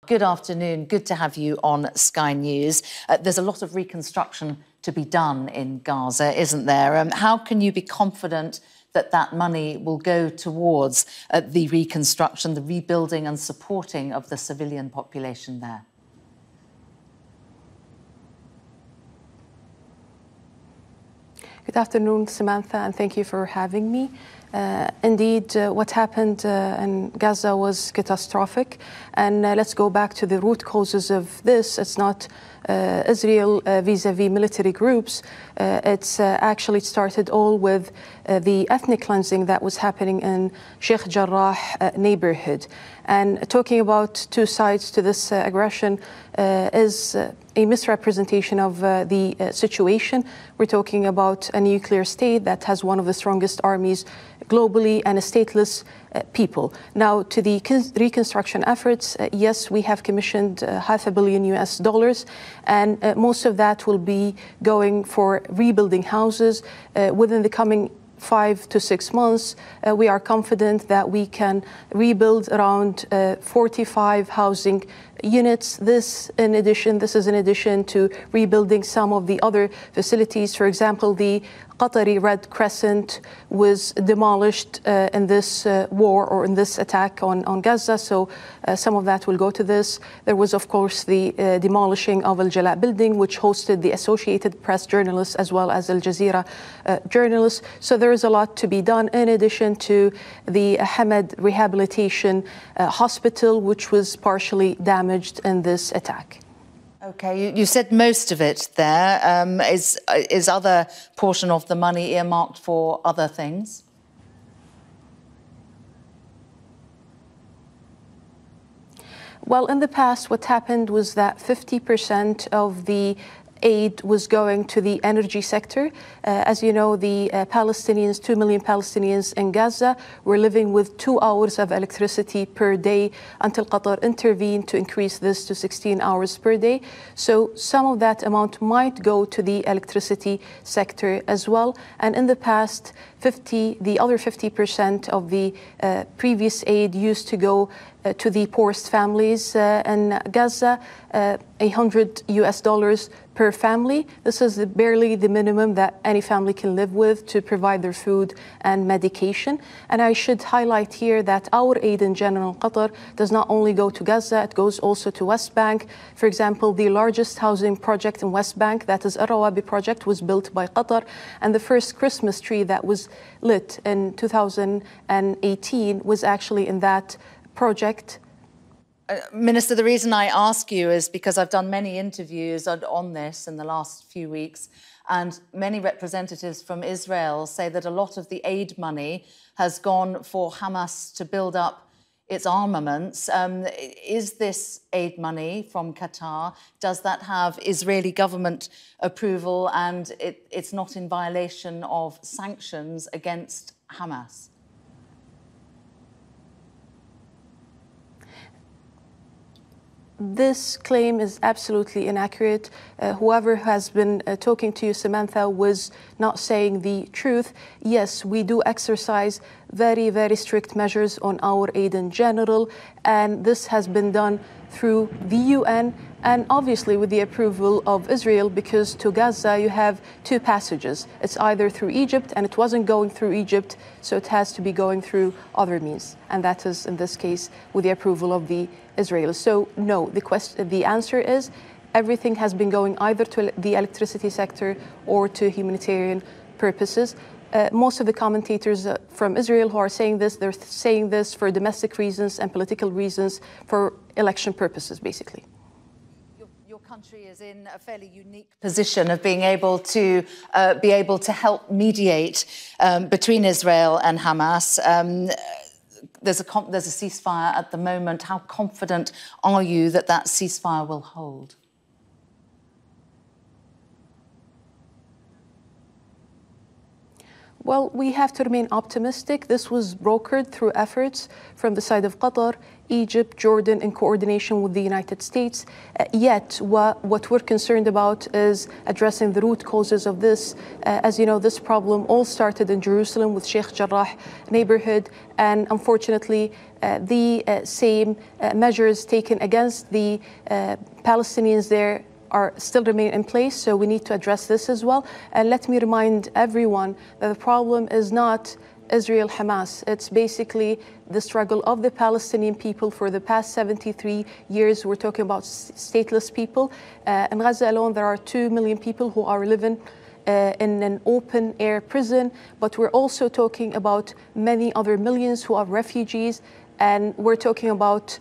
Good afternoon. Good to have you on Sky News. There's a lot of reconstruction to be done in Gaza, isn't there? How can you be confident that that money will go towards the reconstruction, the rebuilding and supporting of the civilian population there? Good afternoon, Samantha, and thank you for having me. Indeed, what happened in Gaza was catastrophic, and let's go back to the root causes of this. It's not Israel vis-a-vis military groups. It's actually started all with the ethnic cleansing that was happening in Sheikh Jarrah neighborhood. And talking about two sides to this aggression is a misrepresentation of the situation. We're talking about a nuclear state that has one of the strongest armies globally and a stateless people. Now, to the reconstruction efforts, yes, we have commissioned $500 million, and most of that will be going for rebuilding houses within the coming 5 to 6 months. We are confident that we can rebuild around 45 housing units. This is in addition to rebuilding some of the other facilities. For example, the Qatari Red Crescent was demolished in this war or in this attack on Gaza, so some of that will go to this. There was, of course, the demolishing of Al Jalaa building, which hosted the Associated Press journalists as well as Al Jazeera journalists. So there is a lot to be done, in addition to the Hamad Rehabilitation Hospital, which was partially damaged in this attack. Okay, you said most of it there. Is other portion of the money earmarked for other things? Well, in the past, what happened was that 50% of the aid was going to the energy sector. As you know, the Palestinians, 2 million Palestinians in Gaza, were living with 2 hours of electricity per day until Qatar intervened to increase this to 16 hours per day. So some of that amount might go to the electricity sector as well. And in the past, the other 50% of the previous aid used to go to the poorest families in Gaza, $100 per family. This is barely the minimum that any family can live with to provide their food and medication. And I should highlight here that our aid in general in Qatar does not only go to Gaza, it goes also to West Bank. For example, the largest housing project in West Bank, that is Al-Rawabi project, was built by Qatar. And the first Christmas tree that was lit in 2018 was actually in that project. Minister, the reason I ask you is because I've done many interviews on this in the last few weeks, and many representatives from Israel say that a lot of the aid money has gone for Hamas to build up its armaments. Is this aid money from Qatar? Does that have Israeli government approval, and it's not in violation of sanctions against Hamas? This claim is absolutely inaccurate. Whoever has been talking to you, Samantha, was not saying the truth. Yes, we do exercise very, very strict measures on our aid in general, and this has been done through the UN and obviously with the approval of Israel, because to Gaza you have two passages. It's either through Egypt, and it wasn't going through Egypt, so it has to be going through other means, and that is in this case with the approval of the Israelis. So no, the answer is everything has been going either to the electricity sector or to humanitarian purposes. Most of the commentators from Israel who are saying this, they're saying this for domestic reasons and political reasons, for election purposes, basically. Your country is in a fairly unique position of being able to help mediate between Israel and Hamas. There's a ceasefire at the moment. How confident are you that that ceasefire will hold? Well, we have to remain optimistic. This was brokered through efforts from the side of Qatar, Egypt, Jordan, in coordination with the United States. Yet, what we're concerned about is addressing the root causes of this. As you know, this problem all started in Jerusalem with Sheikh Jarrah neighborhood, and unfortunately, the same measures taken against the Palestinians there are still remain in place, so we need to address this as well. And let me remind everyone that the problem is not Israel-Hamas. It's basically the struggle of the Palestinian people for the past 73 years. We're talking about stateless people. In Gaza alone, there are 2 million people who are living in an open-air prison, but we're also talking about many other millions who are refugees. And we're talking about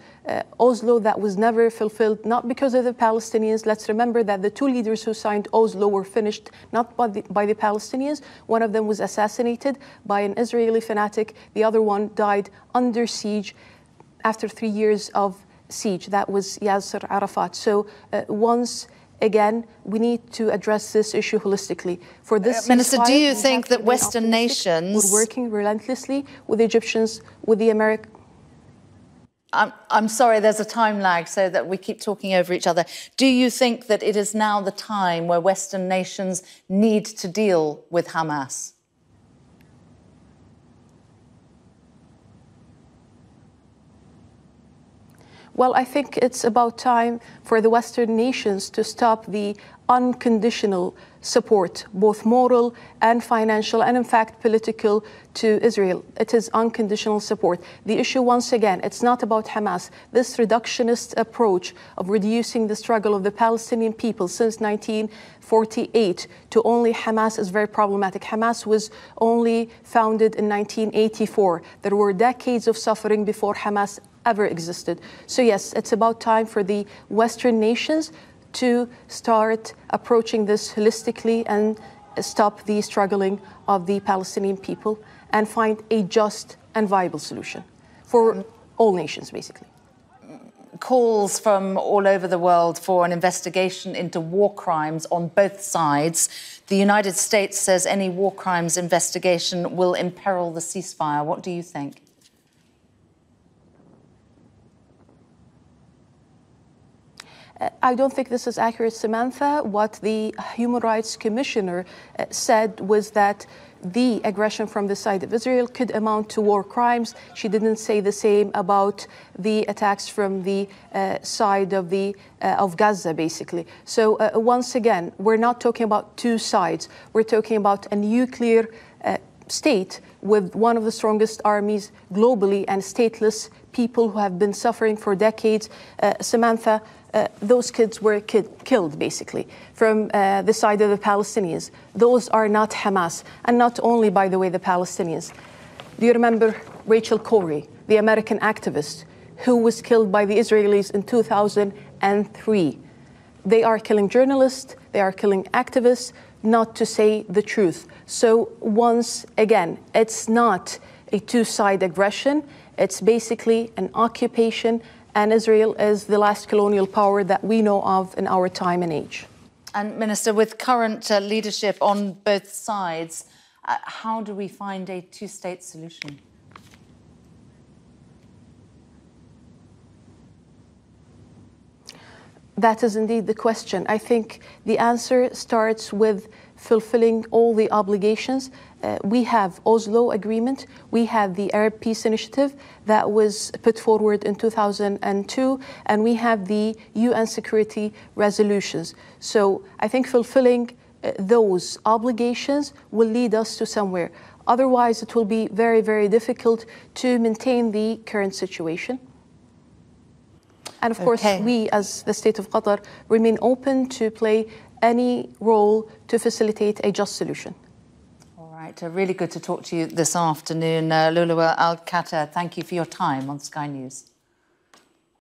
Oslo that was never fulfilled, not because of the Palestinians. Let's remember that the 2 leaders who signed Oslo were finished not by the Palestinians. One of them was assassinated by an Israeli fanatic. The other one died under siege after 3 years of siege. That was Yasser Arafat. So once again, we need to address this issue holistically. For this Minister, do you think that Western nations... We're working relentlessly with the Egyptians, with the Americans. I'm sorry, there's a time lag so that we keep talking over each other. Do you think that it is now the time where Western nations need to deal with Hamas? Well, I think it's about time for the Western nations to stop the unconditional support, both moral and financial, and in fact political, to Israel. It is unconditional support. The issue, once again, it's not about Hamas. This reductionist approach of reducing the struggle of the Palestinian people since 1948 to only Hamas is very problematic. Hamas was only founded in 1984. There were decades of suffering before Hamas ever existed. So yes, it's about time for the Western nations to start approaching this holistically and stop the struggling of the Palestinian people and find a just and viable solution for all nations, basically. Calls from all over the world for an investigation into war crimes on both sides. The United States says any war crimes investigation will imperil the ceasefire. What do you think? I don't think this is accurate, Samantha. What the Human Rights Commissioner said was that the aggression from the side of Israel could amount to war crimes. She didn't say the same about the attacks from the side of Gaza, basically. So once again, we're not talking about 2 sides. We're talking about a nuclear state with one of the strongest armies globally and stateless people who have been suffering for decades. Samantha, those kids were killed, basically, from the side of the Palestinians. Those are not Hamas, and not only, by the way, the Palestinians. Do you remember Rachel Corrie, the American activist, who was killed by the Israelis in 2003? They are killing journalists, they are killing activists, not to say the truth. So once again, it's not a 2-side aggression. It's basically an occupation, and Israel is the last colonial power that we know of in our time and age. And Minister, with current leadership on both sides, how do we find a 2-state solution? That is indeed the question. I think the answer starts with fulfilling all the obligations. We have Oslo Agreement, we have the Arab Peace Initiative that was put forward in 2002, and we have the UN security resolutions. So I think fulfilling those obligations will lead us to somewhere. Otherwise, it will be very, very difficult to maintain the current situation. And of course, we as the State of Qatar remain open to play any role to facilitate a just solution. All right, really good to talk to you this afternoon. Lولوة Al-Qatar, thank you for your time on Sky News.